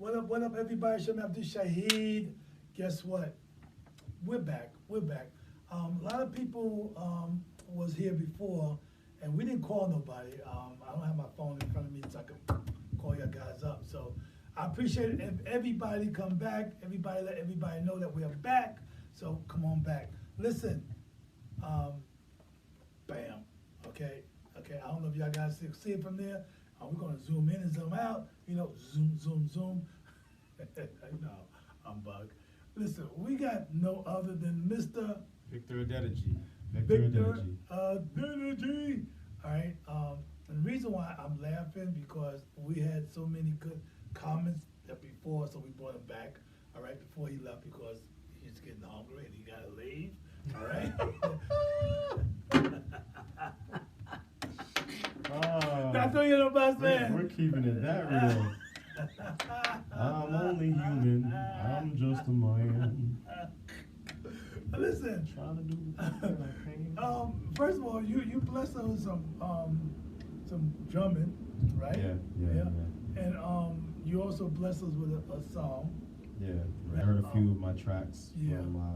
What up, everybody? Shem Abdush-shahid. Guess what? We're back. We're back. A lot of people was here before, and we didn't call nobody. I don't have my phone in front of me so I can call you guys up. So I appreciate it if everybody come back. Everybody let everybody know that we are back. So come on back. Listen. Bam. Okay. I don't know if y'all guys see it from there. We're gonna zoom in and zoom out. You know, zoom, zoom, zoom. No, I'm bug. Listen, we got no other than Mr. Victor Adedeji. Victor Adedeji. All right. And the reason why I'm laughing because we had so many good comments that before, so we brought him back. All right, before he left because he's getting hungry and he gotta leave. All right. Not throwing you no bus, man. We're keeping it that real. I'm only human. I'm just a man. Listen. Trying to do first of all, you blessed us with some drumming, right? Yeah. And you also blessed us with a song. Yeah. I heard a few of my tracks from my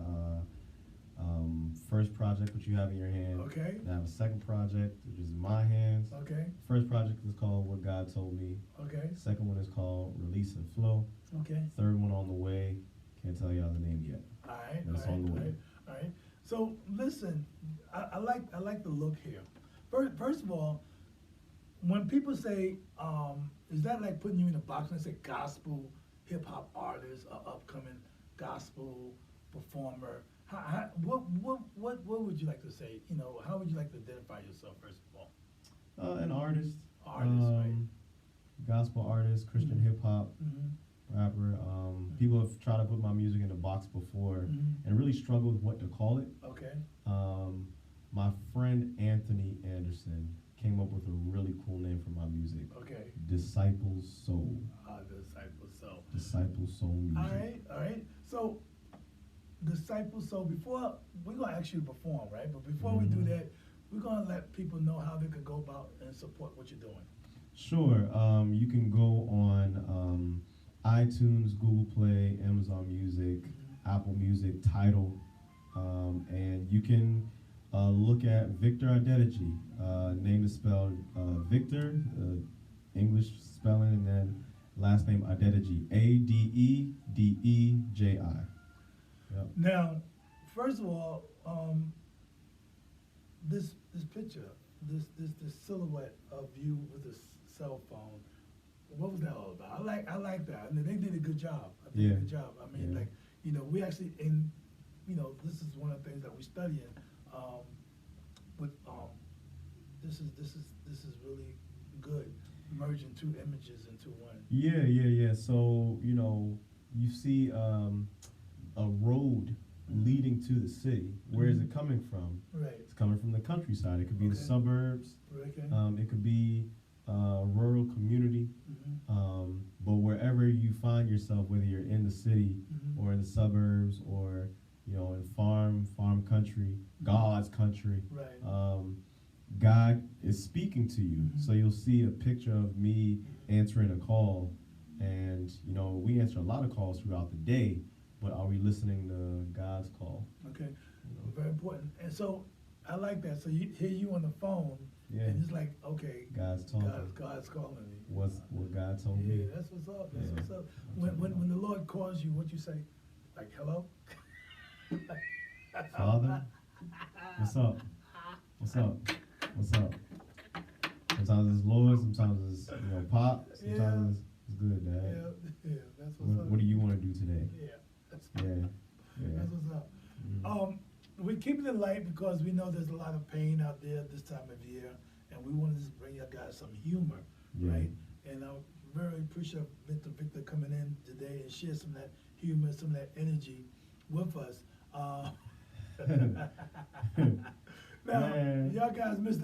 first project, which you have in your hand. Okay. I have a second project, which is in my hands. Okay. First project is called What God Told Me. Okay. Second one is called Release and Flow. Okay. Third one on the way. Can't tell y'all the name yet. All right. That's on the way. All right. So listen, I like the look here. First of all, when people say, is that like putting you in a box and say gospel hip hop artist, or upcoming gospel performer? What would you like to say? You know, how would you like to identify yourself first of all? An artist. Right? Gospel artist, Christian hip hop rapper. People have tried to put my music in a box before and really struggled with what to call it. Okay. My friend Anthony Anderson came up with a really cool name for my music. Okay. Disciple Soul. Disciple Soul. Disciple Soul music. All right. So, Disciple Soul, before, we're going to ask you to perform, right? But before we do that, we're going to let people know how they could go about and support what you're doing. Sure. You can go on iTunes, Google Play, Amazon Music, Apple Music, Tidal, and you can look at Victor Adedeji. Name is spelled Victor, English spelling, and then last name Adedeji, Adedeji. Yep. Now, first of all, this picture, this silhouette of you with a cell phone, what was that all about? I like that. I mean, they did a good job. I think they did a good job. I mean, like, you know, we actually this is one of the things that we studying. But this is really good, merging two images into one. Yeah. So you see a road leading to the city. Where is it coming from? Right. It's coming from the countryside. It could be the suburbs. Okay. It could be a rural community. But wherever you find yourself, whether you're in the city or in the suburbs or in farm country, God's country, right. God is speaking to you. So you'll see a picture of me answering a call, and we answer a lot of calls throughout the day. But are we listening to God's call? Okay, very important. And so I like that. So you hear you on the phone, and it's like, okay, God's talking. God's calling me. What God told me. Yeah, that's what's up. That's what's up. When the Lord calls you, what you say? Like, hello? Father, what's up? What's up? What's up? Sometimes it's Lord, sometimes it's Pop, sometimes it's good, Dad. Yeah, that's what's up. What do you want to do today? That's what's up. We're keeping it light because we know there's a lot of pain out there this time of year, and we want to just bring you guys some humor, right? And I'm very appreciative of Mr. Victor coming in today and share some of that humor, some of that energy with us. Now, y'all guys missed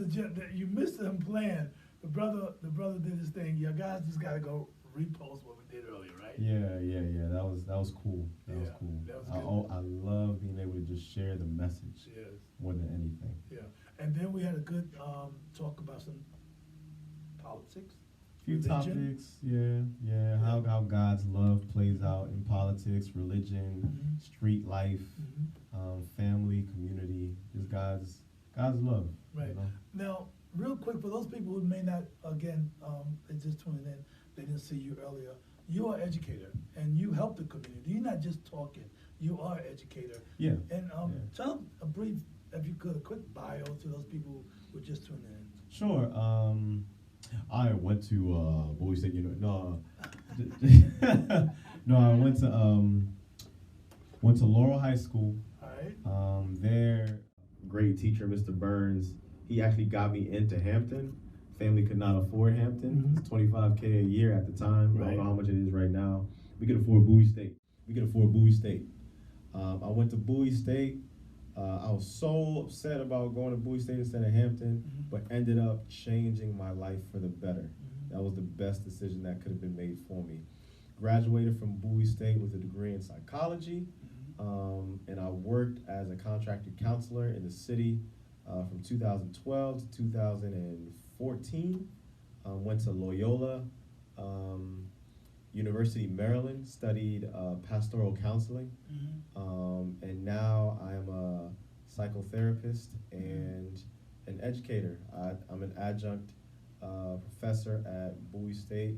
you missed him playing. The brother did his thing. Y'all guys just gotta go repost what we did earlier, right? Yeah. That was cool. That was cool. That was good. I love being able to just share the message more than anything. Yeah, and then we had a good talk about some politics. Few religion. topics, yeah. How God's love plays out in politics, religion, street life, family, community. Just God's love. Right. You know? Now, real quick, for those people who may not, again, they just tuning in, they didn't see you earlier. You are an educator, and you help the community. You're not just talking. You are an educator. Yeah. And tell a brief, if you could, a quick bio to those people who are just tuning in. Sure. I went to Bowie State No, no. I went to Laurel High School. All right. There, great teacher, Mr. Burns. He actually got me into Hampton. Family could not afford Hampton. It's $25K a year at the time. Right. I don't know how much it is right now. We could afford Bowie State. I went to Bowie State. I was so upset about going to Bowie State instead of Hampton, but ended up changing my life for the better. That was the best decision that could have been made for me. Graduated from Bowie State with a degree in psychology, and I worked as a contracted counselor in the city from 2012 to 2014. Went to Loyola University, Maryland, studied pastoral counseling, and now I am a psychotherapist and an educator. I'm an adjunct professor at Bowie State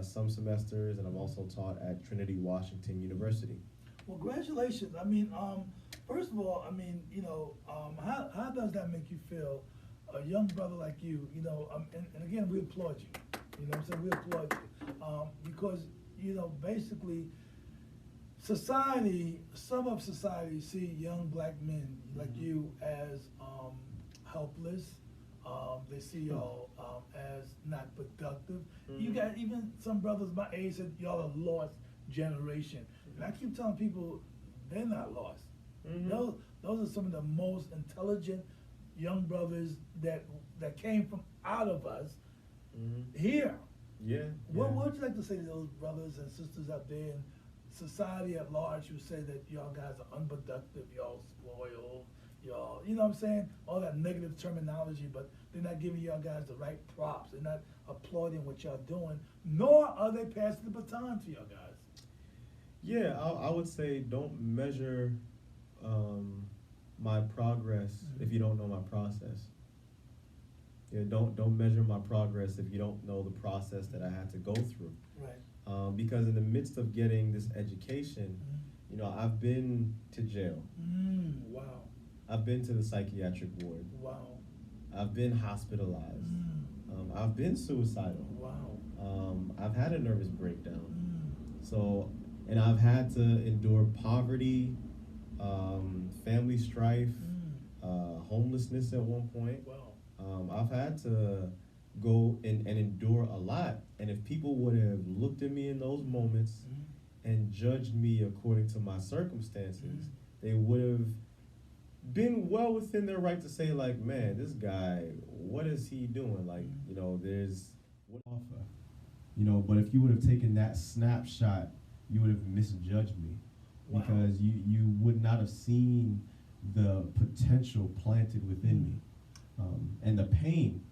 some semesters, and I've also taught at Trinity Washington University. Well, congratulations. I mean, first of all, I mean, how does that make you feel? A young brother like you, and again, we applaud you. You know what I'm saying? We applaud you. Because, basically, some of society see young black men like you as helpless. They see y'all as not productive. You got even some brothers my age said y'all a lost generation. And I keep telling people they're not lost. Those are some of the most intelligent young brothers that came from out of us here. Yeah. What would you like to say to those brothers and sisters out there in society at large who say that y'all guys are unproductive, y'all spoiled, y'all, you know what I'm saying? All that negative terminology, but they're not giving y'all guys the right props. They're not applauding what y'all doing, nor are they passing the baton to y'all guys. Yeah, I would say don't measure my progress if you don't know my process. Yeah, don't measure my progress if you don't know the process that I had to go through. Right. Because in the midst of getting this education, I've been to jail. Wow. I've been to the psychiatric ward. Wow. I've been hospitalized. I've been suicidal. Wow. I've had a nervous breakdown. So, and I've had to endure poverty, family strife, homelessness at one point. Wow. I've had to go and endure a lot. And if people would have looked at me in those moments and judged me according to my circumstances, they would have been well within their right to say, like, man, this guy, what is he doing? Like, there's what offer. But if you would have taken that snapshot, you would have misjudged me. Wow. Because you would not have seen the potential planted within me. And the pain,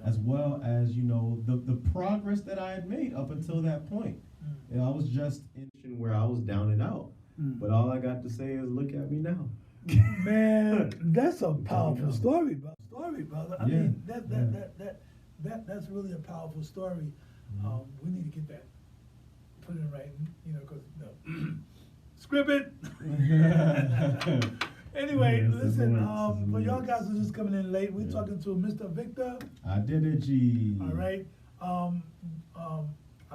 as well as, the progress that I had made up until that point. I was just in where I was down and out. But all I got to say is, look at me now. Man, that's a powerful story, brother. I mean, that's really a powerful story. We need to get that, put it in writing, because script it. Anyway, listen, for y'all guys who are just coming in late, we're talking to Mr. Victor. I did it, G. All right. I'm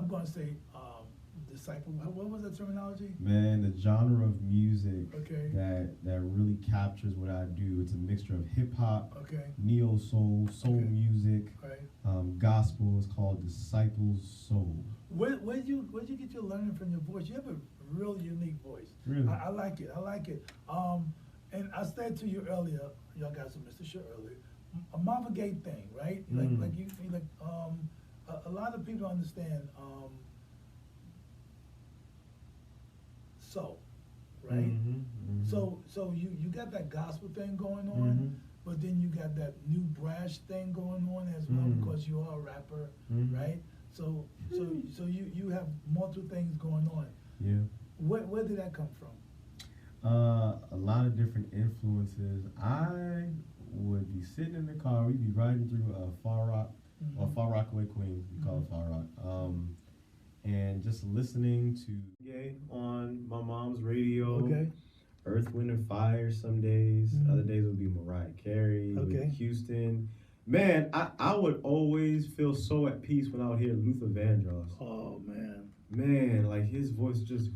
going to say disciple. What was that terminology? Man, the genre of music Okay. that really captures what I do. It's a mixture of hip hop, Okay. neo soul, soul Okay. music, Right. gospel. It's called Disciples Soul. Where'd you get your learning from your voice? You have a real unique voice. Really? I like it. I like it. And I said to you earlier, y'all guys who missed the show earlier, a Marvin Gaye thing, right? A lot of people understand soul, right? So you got that gospel thing going on, but then you got that new brash thing going on as well because you are a rapper, right? So you have multiple things going on. Yeah. Where did that come from? A lot of different influences. I would be sitting in the car. We'd be riding through Far Rock, or Far Rockaway, Queens. We call it Far Rock. And just listening to reggae on my mom's radio. Okay. Earth, Wind, and Fire some days. Other days would be Mariah Carey, Whitney Houston. Man, I would always feel so at peace when I would hear Luther Vandross. Oh, man. Man, like his voice just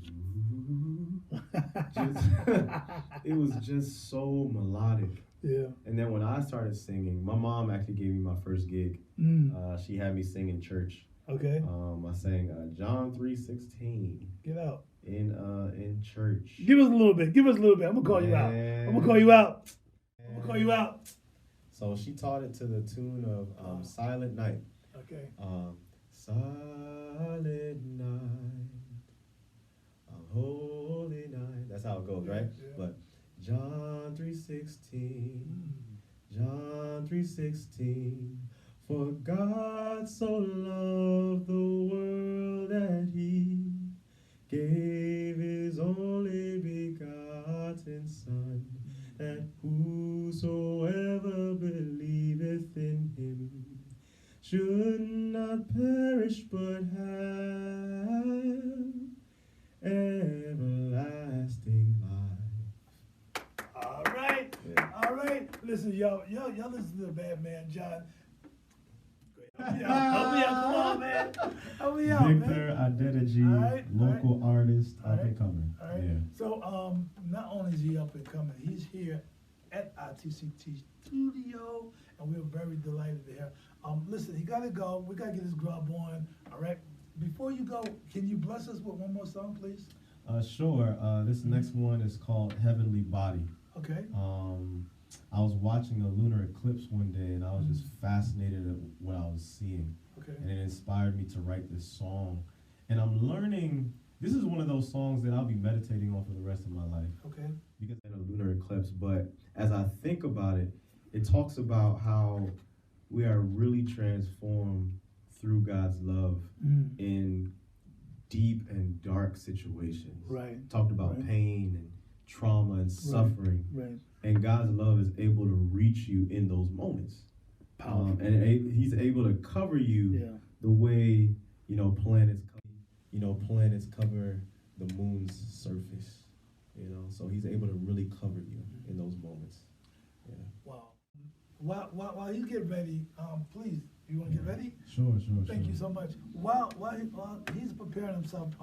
it was just so melodic. Yeah. And then when I started singing, my mom actually gave me my first gig. She had me sing in church. Okay. I sang John 3:16. Get out. In church. Give us a little bit. I'm gonna call you out. I'm gonna call you out. So she taught it to the tune of Silent Night. Okay. Silent night, a holy night. That's how it goes, right? Yeah. But John 3:16, John 3:16. For God so loved the world that he gave his only begotten Son, that whosoever believeth in him should not perish but have everlasting life. All right. Yeah. All right. Listen, y'all listen to the bad man, John. Help me out. Come on, man. Help me out, Victor man. Identity, local artist, up and coming. All right. Yeah. So, not only is he up and coming, he's here at ITCT Studio, and we're very delighted to have. Listen, he gotta go. We gotta get his grub on. All right. Before you go, can you bless us with one more song, please? Sure. This next one is called Heavenly Body. Okay. I was watching a lunar eclipse one day, and I was just fascinated at what I was seeing. Okay. And it inspired me to write this song. And I'm learning, this is one of those songs that I'll be meditating on for the rest of my life. Okay. Because in a lunar eclipse, but as I think about it, it talks about how we are really transformed through God's love in deep and dark situations. Right. Talked about pain and trauma and suffering. Right. And God's love is able to reach you in those moments. And he's able to cover you the way, planets cover the moon's surface. So he's able to really cover you in those moments. Yeah. Wow. While he's getting ready, please, you want to get ready? Sure. Thank you so much. While he's preparing himself,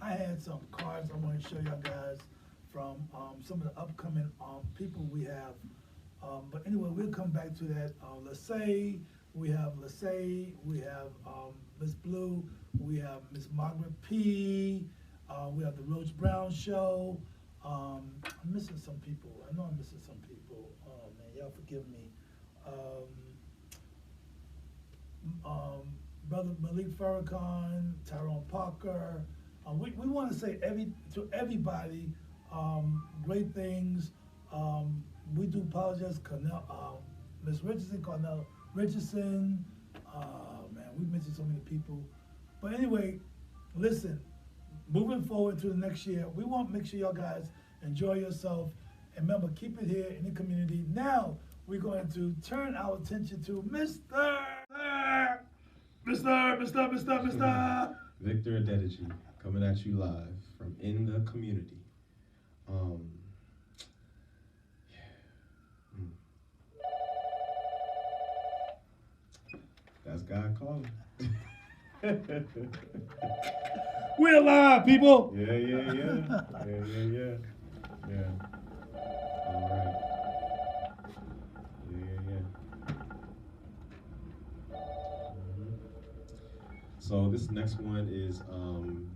I had some cards I want to show y'all guys from some of the upcoming people we have. But anyway, we'll come back to that. We have Miss Blue, we have Miss Margaret P, we have the Roach Brown Show. I'm missing some people. I know I'm missing some people. Oh man, y'all forgive me. Brother Malik Farrakhan, Tyrone Parker. We want to say to everybody great things. We do apologize, Miss Richardson, Cornell Richardson. Man, we mentioned so many people. But anyway, listen, moving forward to the next year, we want to make sure y'all guys enjoy yourself. And remember, keep it here in the community. Now, we're going to turn our attention to Mr. Victor Identity, coming at you live from in the community. That's God calling. We're live, people. Yeah. All right. Yeah. So this next one is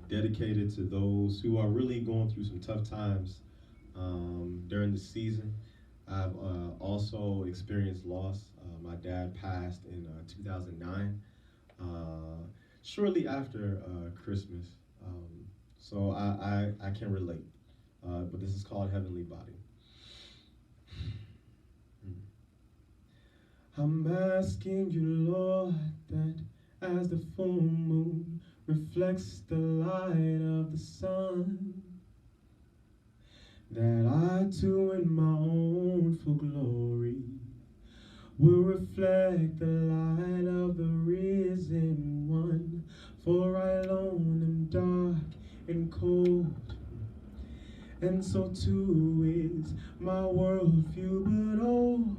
dedicated to those who are really going through some tough times during the season. I've also experienced loss. My dad passed in 2009, shortly after Christmas. So I can relate. But this is called Heavenly Body. I'm asking you, Lord, that as the full moon reflects the light of the sun, that I too in my own full glory will reflect the light of the risen one. For I alone am dark and cold, and so too is my worldview. But oh,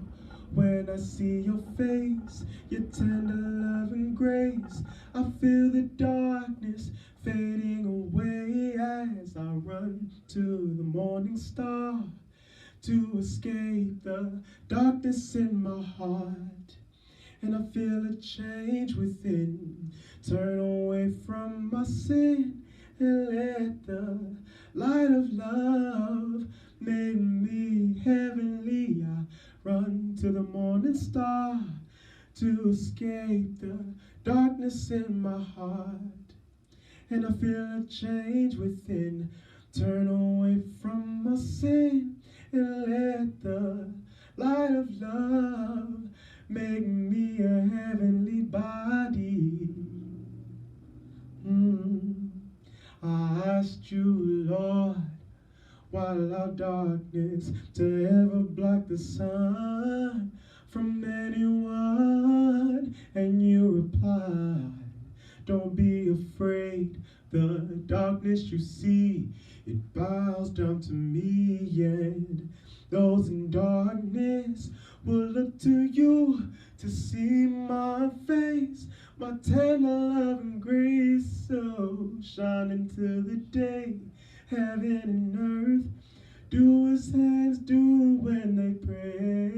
when I see your face, your tender love and grace, I feel the darkness fading away as I run to the morning star to escape the darkness in my heart. And I feel a change within, turn away from my sin and let the light of love make me heavenly. I run to the morning star to escape the darkness in my heart. And I feel a change within, turn away from my sin and let the light of love make me a heavenly body. I asked you, Lord, why allow darkness to ever block the sun from anyone? And you replied, don't be afraid, the darkness you see, it bows down to me. And those in darkness will look to you to see my face, my tender love and grace. So shine into the day, heaven and earth do as hands do when they pray.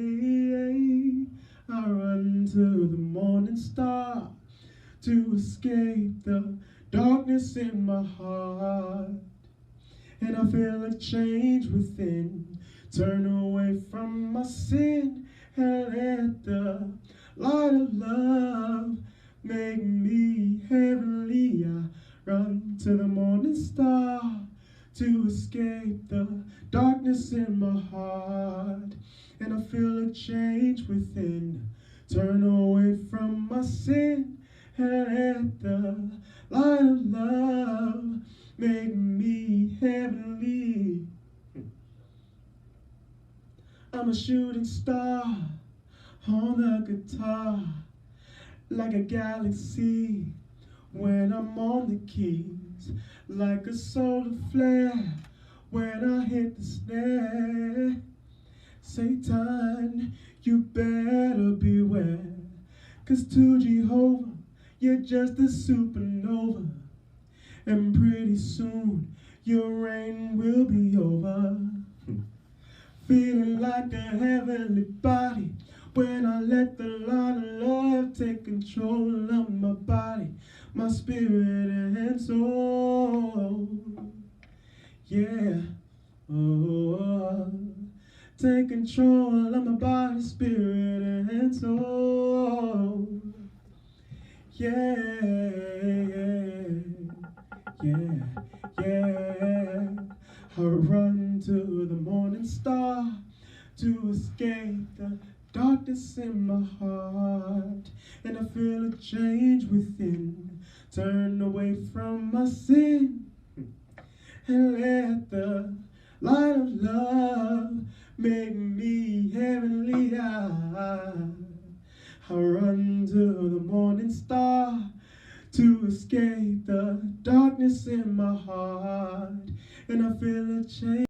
I run to the morning star to escape the darkness in my heart. And I feel a change within, turn away from my sin and let the light of love make me heavenly. I run to the morning star to escape the darkness in my heart. And I feel a change within, turn away from my sin and let the light of love make me heavenly. I'm a shooting star on the guitar, like a galaxy when I'm on the keys, like a solar flare when I hit the snare. Satan, you better beware, 'cause to Jehovah you're just a supernova, and pretty soon your reign will be over. Feeling like a heavenly body when I let the light of love take control of my body, my spirit and soul. Yeah, oh, take control of my body, spirit and soul. Yeah, yeah, yeah. I run to the morning star to escape the darkness in my heart. And I feel a change within, turn away from my sin and let the light of love make me heavenly. I run to the morning star to escape the darkness in my heart. And I feel a change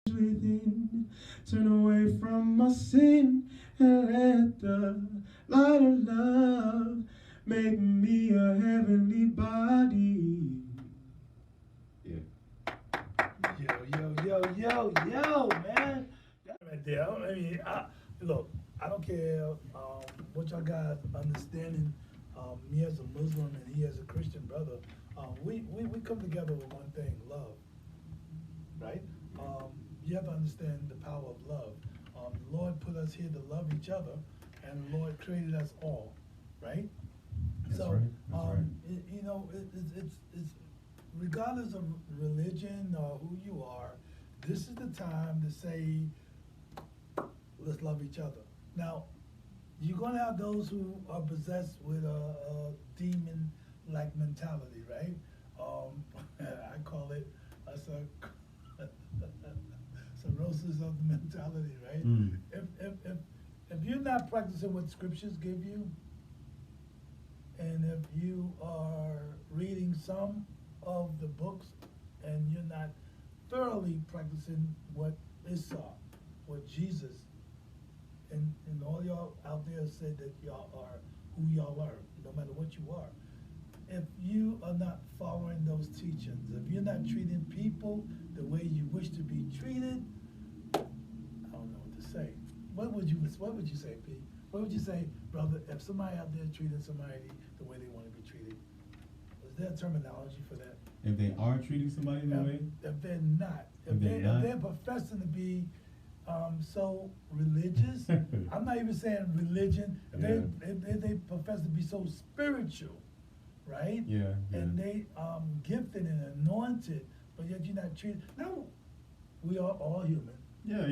within, turn away from my sin and let the light of love make me a heavenly body. Yeah. Yo, man. That right there. I mean, look, I don't care what y'all guys understanding. Me as a Muslim and he as a Christian brother, we come together with one thing: love. Right? You have to understand the power of love. The Lord put us here to love each other, and the Lord created us all. Right? That's so, right. That's right. you know, it's regardless of religion or who you are, this is the time to say, let's love each other. Now, you're going to have those who are possessed with a demon like mentality, right? I call it a cirrhosis of the mentality, right? Mm. If you're not practicing what scriptures give you, and if you are reading some of the books and you're not thoroughly practicing what Esau, what Jesus, and all y'all out there said that y'all are who y'all are, no matter what you are. If you are not following those teachings, if you're not treating people the way you wish to be treated, I don't know what to say. What would you say, P? What would you say, brother, if somebody out there treating somebody the way they want to be treated? Is there a terminology for that? If they are treating somebody that way? If they're not. If they're professing to be so religious, I'm not even saying religion, if they profess to be so spiritual, right? Yeah. And they gifted and anointed, but yet you're not treated. No, we are all human. Yeah.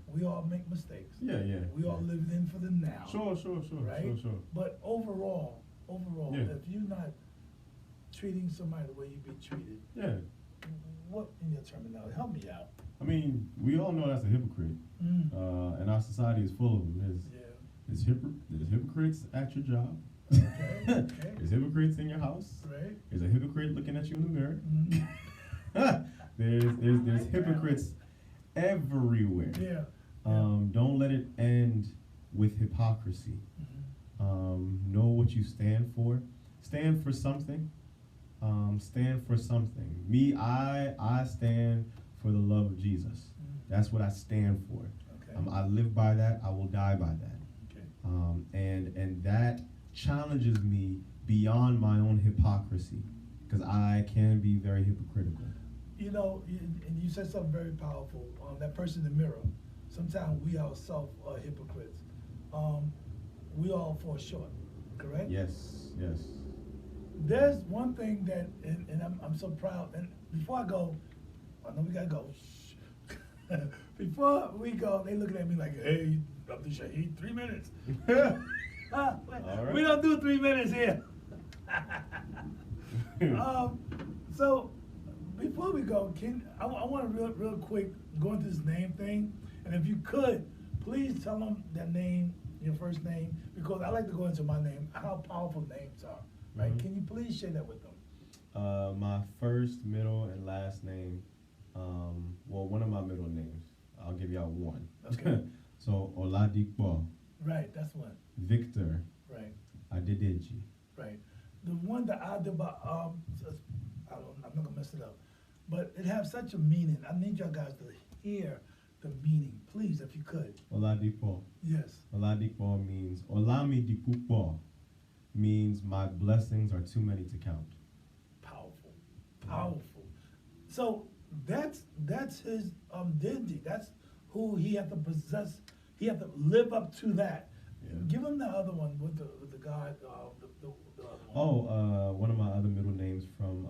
We all make mistakes. Yeah. We all live in for the now. Sure. Right? Sure. But overall, Yeah. if you're not treating somebody the way you be treated, Yeah. what in your terminology? Help me out. I mean, we all know that's a hypocrite. And our society is full of them. There's hypocrites at your job. Okay. There's hypocrites in your house. Right. There's a hypocrite looking at you in the mirror. Mm-hmm. There's hypocrites everywhere. Yeah. Don't let it end with hypocrisy. Know what you stand for. Stand for something. Stand for something. Me, I stand for the love of Jesus. That's what I stand for. Okay. I live by that. I will die by that. Okay. And that challenges me beyond my own hypocrisy, because I can be very hypocritical. You know, and you said something very powerful. That person in the mirror. Sometimes we ourselves are hypocrites. We all fall short, correct? Yes. There's one thing that, and I'm so proud. And before I go, I know we gotta go. Before we go, they looking at me like, "Hey, abdush-shahid, 3 minutes." Right. We don't do 3 minutes here. So before we go, I want to real quick go into this name thing, and if you could, please tell them that name, your first name, because I like to go into my name, how powerful names are. Right? Can you please share that with them? My first, middle, and last name. Well, one of my middle names. I'll give y'all one. Okay. So Oladipo. Right, that's one. Victor. Right. Adedeji. Right. The one that I did about I'm not gonna mess it up, but it has such a meaning. I need y'all guys to hear the meaning, please, if you could. Oladipo. Yes. Oladipo means Olamidipupo means my blessings are too many to count. Powerful. So that's his deity. That's who he had to possess. He had to live up to that. Yeah. Give him the other one with the God. The other one. Oh, one of my other middle names from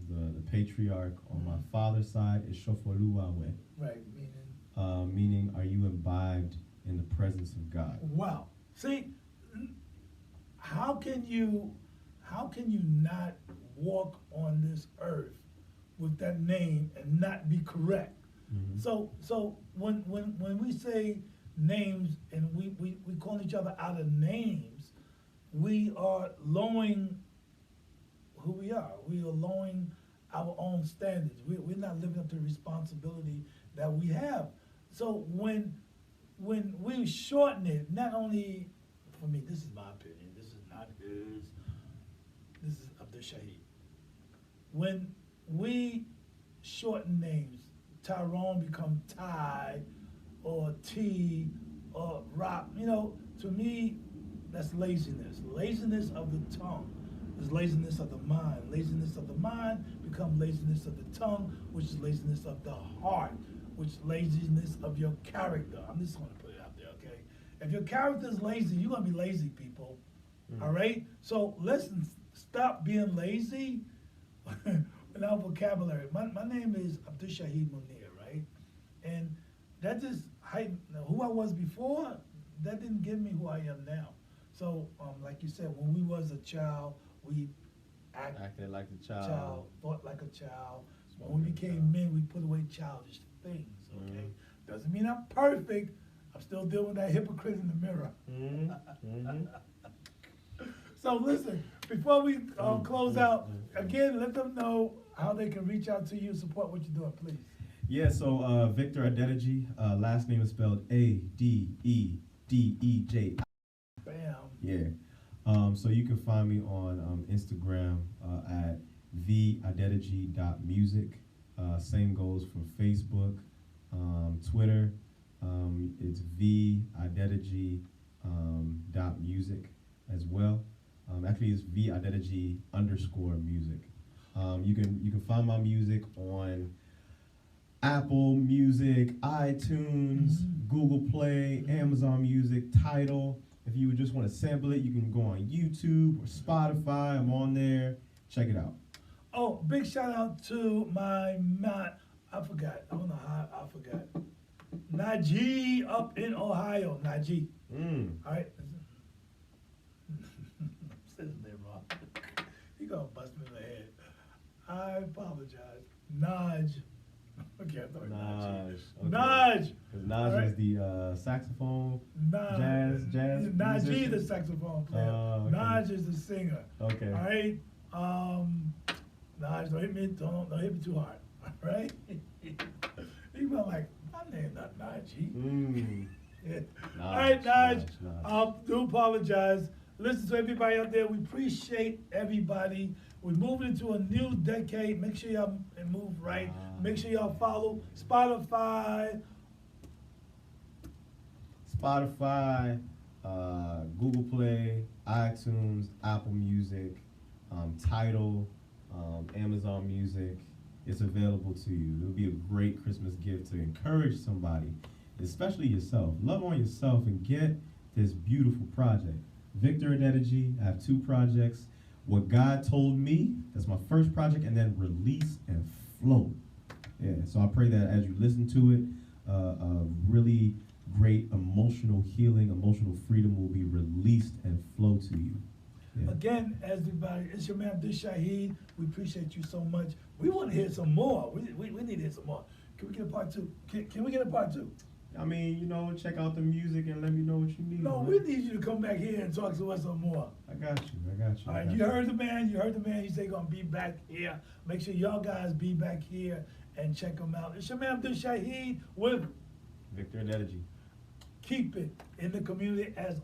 the patriarch on my father's side is Shofoluawe. Right, meaning. Meaning, are you imbibed in the presence of God? Wow. See, how can you not walk on this earth with that name and not be correct? So when we say names and we call each other out of names, we are lowering who we are. We are lowering our own standards. We're not living up to the responsibility that we have. So when we shorten it, not only for me, this is my opinion, this is not his, this is abdush-shahid. When we shorten names, Tyrone become Ty or T or Rock, to me, that's laziness. Laziness of the tongue is laziness of the mind. Laziness of the mind become laziness of the tongue, which is laziness of the heart, which is laziness of your character. I'm just going to put it out there, okay? If your character is lazy, you're going to be lazy, people. All right? So let's stop being lazy in our vocabulary. My name is abdush-shahid Munir, right? And that just who I was before, that didn't give me who I am now. So, like you said, when we was a child, we acted like the child. Thought like a child. When we became men, we put away childish things, okay? Doesn't mean I'm perfect. I'm still dealing with that hypocrite in the mirror. So listen, before we close out, again, let them know how they can reach out to you, support what you're doing, please. Yeah, so Victor Adedeji, last name is spelled Adedeji. Bam. Yeah. So you can find me on Instagram at theadedeji.music. Same goes for Facebook, Twitter. It's theadedeji .music as well. Actually, it's theadedeji_music. You can find my music on Apple Music, iTunes, Google Play, Amazon Music, Tidal. If you just want to sample it, you can go on YouTube or Spotify. I'm on there. Check it out. Oh, big shout out to my I forgot. I don't know how I forgot. Najee up in Ohio. Najee. All right. Said his name wrong. He gonna bust me in the head. I apologize. Naj. Okay, I thought Naj. Okay. Naj. Because Naj is the saxophone, jazz. Najee musician. the saxophone player. Okay. Naj is the singer. Okay. All right. Naj, don't hit me too hard. All right. He went like, my name not Najee. Yeah. All right, Naj. Do apologize. Listen to everybody out there. We appreciate everybody. We're moving into a new decade. Make sure y'all move right. Make sure y'all follow Spotify, Google Play, iTunes, Apple Music, Tidal, Amazon Music. It's available to you. It'll be a great Christmas gift to encourage somebody, especially yourself. Love on yourself and get this beautiful project. Victor Adedeji, I have 2 projects. What God Told Me, that's my first project, and then Release and Flow. Yeah, so I pray that as you listen to it, really great emotional healing, emotional freedom will be released and flow to you. Yeah. Again, everybody, it's your man abdush-shahid. We appreciate you so much. We want to hear some more. We need to hear some more. Can we get a part 2? Can we get a part 2? I mean, check out the music and let me know what you need. No, man. we need you to come back here and talk to us some more. I got you. All right, you heard the man. He said he's going to be back here. Make sure y'all guys be back here and check him out. It's your man abdush-shahid with Victor Adedeji. Keep it in the community as